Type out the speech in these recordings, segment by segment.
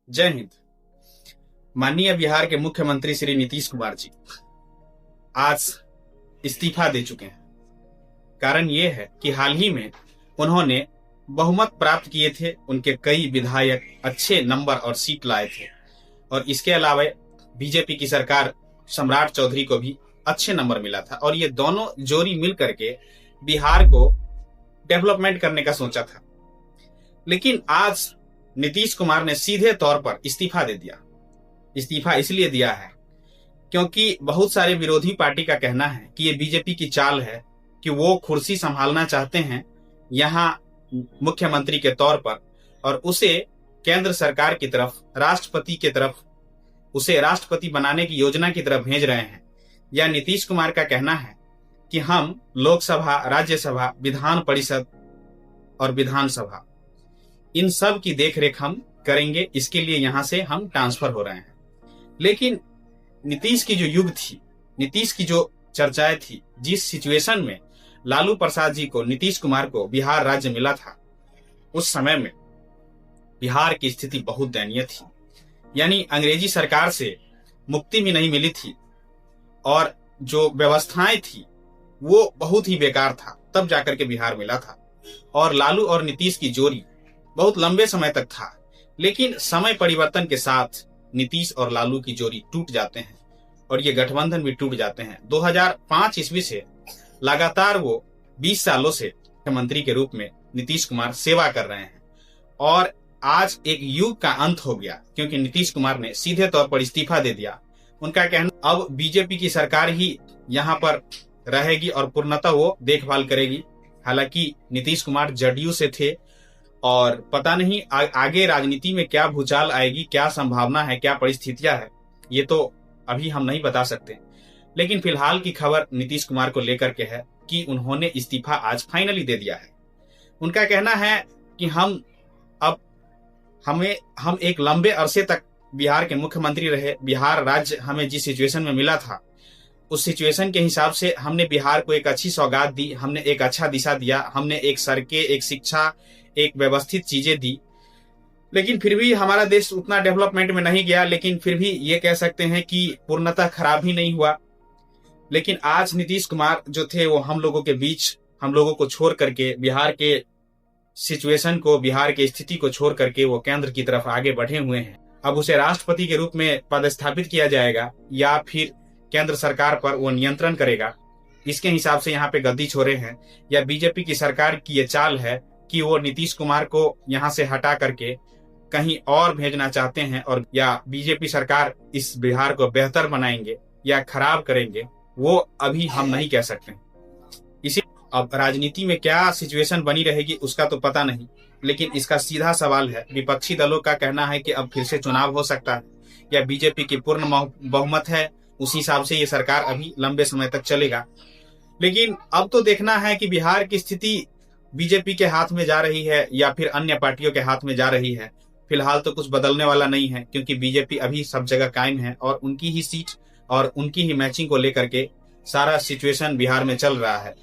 जय हिंद। माननीय बिहार के मुख्यमंत्री श्री नीतीश कुमार जी आज इस्तीफा दे चुके हैं। कारण ये है कि हाल ही में उन्होंने बहुमत प्राप्त किए थे, उनके कई विधायक अच्छे नंबर और सीट लाए थे और इसके अलावा बीजेपी की सरकार सम्राट चौधरी को भी अच्छे नंबर मिला था और ये दोनों जोड़ी मिल करके बिहार को डेवलपमेंट करने का सोचा था। लेकिन आज नीतीश कुमार ने सीधे तौर पर इस्तीफा दे दिया। इस्तीफा इसलिए दिया है क्योंकि बहुत सारे विरोधी पार्टी का कहना है कि ये बीजेपी की चाल है कि वो कुर्सी संभालना चाहते हैं यहाँ मुख्यमंत्री के तौर पर और उसे केंद्र सरकार की तरफ, राष्ट्रपति की तरफ, उसे राष्ट्रपति बनाने की योजना की तरफ भेज रहे हैं। या नीतीश कुमार का कहना है कि हम लोकसभा, राज्यसभा, विधान परिषद और विधानसभा इन सब की देखरेख हम करेंगे, इसके लिए यहां से हम ट्रांसफर हो रहे हैं। लेकिन नीतीश की जो युग थी, नीतीश की जो चर्चाएं थी, जिस सिचुएशन में लालू प्रसाद जी को, नीतीश कुमार को बिहार राज्य मिला था, उस समय में बिहार की स्थिति बहुत दयनीय थी। यानी अंग्रेजी सरकार से मुक्ति भी नहीं मिली थी और जो व्यवस्थाएं थी वो बहुत ही बेकार था, तब जाकर के बिहार मिला था। और लालू और नीतीश की जोड़ी बहुत लंबे समय तक था, लेकिन समय परिवर्तन के साथ नीतीश और लालू की जोड़ी टूट जाते हैं और ये गठबंधन भी टूट जाते हैं। 2005 ईस्वी से लगातार वो 20 सालों से मुख्यमंत्री के रूप में नीतीश कुमार सेवा कर रहे हैं और आज एक युग का अंत हो गया क्योंकि नीतीश कुमार ने सीधे तौर पर इस्तीफा दे दिया। उनका कहना अब बीजेपी की सरकार ही यहाँ पर रहेगी और पूर्णतः वो देखभाल करेगी। हालांकि नीतीश कुमार जदयू से थे और पता नहीं आगे राजनीति में क्या भूचाल आएगी, क्या संभावना है, क्या परिस्थितियां है, ये तो अभी हम नहीं बता सकते। लेकिन फिलहाल की खबर नीतीश कुमार को लेकर के है कि उन्होंने इस्तीफा आज फाइनली दे दिया है। उनका कहना है कि हम एक लंबे अरसे तक बिहार के मुख्यमंत्री रहे, बिहार राज्य हमें जिस सिचुएशन में मिला था उस सिचुएशन के हिसाब से हमने बिहार को एक अच्छी सौगात दी, हमने एक अच्छा दिशा दिया, हमने एक सड़कें, एक शिक्षा, एक व्यवस्थित चीजें दी। लेकिन फिर भी हमारा देश उतना डेवलपमेंट में नहीं गया, लेकिन फिर भी ये कह सकते हैं कि पूर्णतः खराब ही नहीं हुआ। लेकिन आज नीतीश कुमार जो थे वो हम लोगों के बीच, हम लोगों को छोड़ करके, बिहार के सिचुएशन को, बिहार की स्थिति को छोड़ करके वो केंद्र की तरफ आगे बढ़े हुए हैं। अब उसे राष्ट्रपति के रूप में पदस्थापित किया जाएगा या फिर केंद्र सरकार पर वो नियंत्रण करेगा, इसके हिसाब से यहाँ पे गद्दी छोड़े हैं। या बीजेपी की सरकार की ये चाल है कि वो नीतीश कुमार को यहाँ से हटा करके कहीं और भेजना चाहते हैं और या बीजेपी सरकार इस बिहार को बेहतर बनाएंगे या खराब करेंगे, वो अभी हम नहीं कह सकते। इसी अब राजनीति में क्या सिचुएशन बनी रहेगी उसका तो पता नहीं, लेकिन इसका सीधा सवाल है, विपक्षी दलों का कहना है कि अब फिर से चुनाव हो सकता है या बीजेपी की पूर्ण बहुमत है, उसी हिसाब से ये सरकार अभी लंबे समय तक चलेगा। लेकिन अब तो देखना है कि बिहार की स्थिति बीजेपी के हाथ में जा रही है या फिर अन्य पार्टियों के हाथ में जा रही है। फिलहाल तो कुछ बदलने वाला नहीं है क्योंकि बीजेपी अभी सब जगह कायम है और उनकी ही सीट और उनकी ही मैचिंग को लेकर के सारा सिचुएशन बिहार में चल रहा है।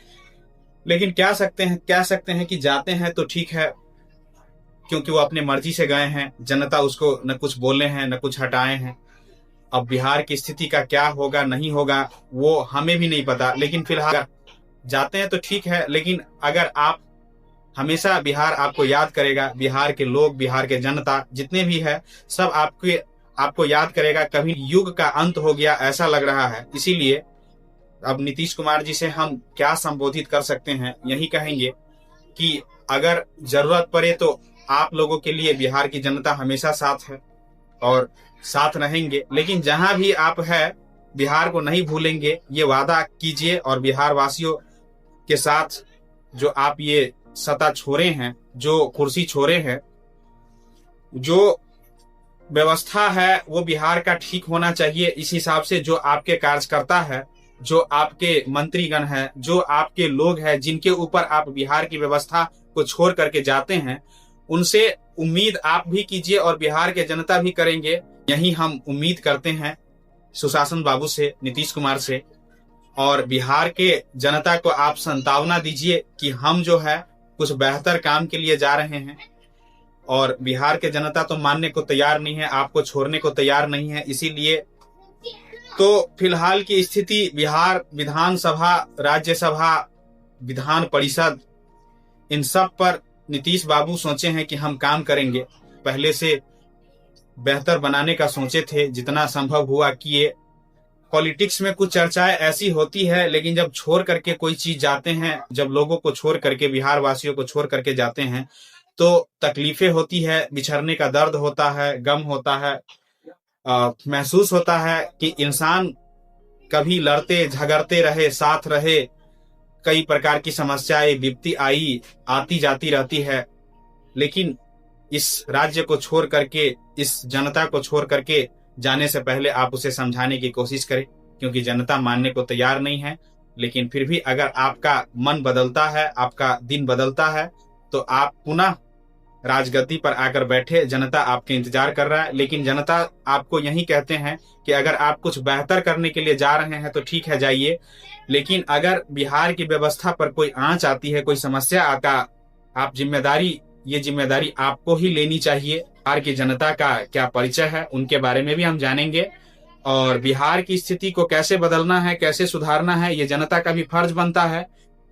लेकिन कह सकते हैं कि जाते हैं तो ठीक है क्योंकि वो अपने मर्जी से गए हैं, जनता उसको न कुछ बोले हैं न कुछ हटाए हैं। अब बिहार की स्थिति का क्या होगा नहीं होगा वो हमें भी नहीं पता, लेकिन फिलहाल जाते हैं तो ठीक है। लेकिन अगर आप हमेशा बिहार आपको याद करेगा, बिहार के लोग, बिहार के जनता जितने भी है सब आपको याद करेगा। कभी युग का अंत हो गया ऐसा लग रहा है। इसीलिए अब नीतीश कुमार जी से हम क्या संबोधित कर सकते हैं, यही कहेंगे कि अगर जरूरत पड़े तो आप लोगों के लिए बिहार की जनता हमेशा साथ है और साथ रहेंगे। लेकिन जहां भी आप है बिहार को नहीं भूलेंगे, ये वादा कीजिए और बिहार वासियों के साथ जो आप ये सत्ता छोड़े हैं, जो कुर्सी छोड़े हैं, जो व्यवस्था है वो बिहार का ठीक होना चाहिए। इस हिसाब से जो आपके कार्यकर्ता है, जो आपके मंत्रीगण है, जो आपके लोग हैं जिनके ऊपर आप बिहार की व्यवस्था को छोड़ करके जाते हैं, उनसे उम्मीद आप भी कीजिए और बिहार के जनता भी करेंगे। यही हम उम्मीद करते हैं सुशासन बाबू से, नीतीश कुमार से। और बिहार के जनता को आप संतावना दीजिए कि हम जो है कुछ बेहतर काम के लिए जा रहे हैं। और बिहार के जनता तो मानने को तैयार नहीं है, आपको छोड़ने को तैयार नहीं है। इसीलिए तो फिलहाल की स्थिति बिहार विधानसभा, राज्यसभा, विधान परिषद, इन सब पर नीतीश बाबू सोचे हैं कि हम काम करेंगे, पहले से बेहतर बनाने का सोचे थे, जितना संभव हुआ किए। पॉलिटिक्स में कुछ चर्चाएं ऐसी होती है, लेकिन जब छोड़ करके कोई चीज जाते हैं, जब लोगों को छोड़ करके, बिहार वासियों को छोड़ करके जाते हैं, तो तकलीफें होती है, बिछड़ने का दर्द होता है, गम होता है, महसूस होता है कि इंसान कभी लड़ते झगड़ते रहे, साथ रहे, कई प्रकार की समस्याएं विपत्ति आती जाती रहती है, लेकिन इस राज्य को छोड़ करके, इस जनता को छोड़ करके जाने से पहले आप उसे समझाने की कोशिश करें, क्योंकि जनता मानने को तैयार नहीं है। लेकिन फिर भी अगर आपका मन बदलता है, आपका दिन बदलता है, तो आप पुनः राजगद्दी पर आकर बैठे, जनता आपके इंतजार कर रहा है। लेकिन जनता आपको यही कहते हैं कि अगर आप कुछ बेहतर करने के लिए जा रहे हैं तो ठीक है, जाइए, लेकिन अगर बिहार की व्यवस्था पर कोई आंच आती है, कोई समस्या आता, आप ये जिम्मेदारी आपको ही लेनी चाहिए। बिहार की जनता का क्या परिचय है, उनके बारे में भी हम जानेंगे, और बिहार की स्थिति को कैसे बदलना है, कैसे सुधारना है, ये जनता का भी फर्ज बनता है,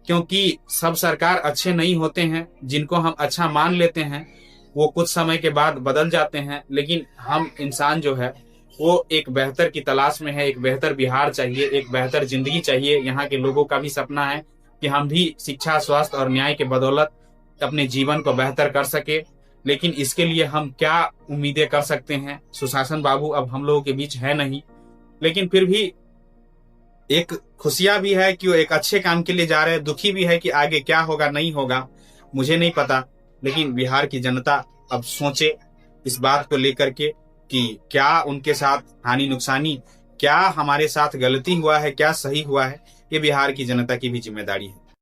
क्योंकि सब सरकार अच्छे नहीं होते हैं। जिनको हम अच्छा मान लेते हैं वो कुछ समय के बाद बदल जाते हैं, लेकिन हम इंसान जो है वो एक बेहतर की तलाश में है, एक बेहतर बिहार चाहिए, एक बेहतर जिंदगी चाहिए। यहाँ के लोगों का भी सपना है कि हम भी शिक्षा, स्वास्थ्य और न्याय के बदौलत अपने जीवन को बेहतर कर सके। लेकिन इसके लिए हम क्या उम्मीदें कर सकते हैं? सुशासन बाबू अब हम लोगों के बीच है नहीं, लेकिन फिर भी एक खुशियां भी है कि वो एक अच्छे काम के लिए जा रहे हैं, दुखी भी है कि आगे क्या होगा नहीं होगा मुझे नहीं पता। लेकिन बिहार की जनता अब सोचे इस बात को लेकर के कि क्या उनके साथ हानि नुकसानी, क्या हमारे साथ गलती हुआ है, क्या सही हुआ है, ये बिहार की जनता की भी जिम्मेदारी है।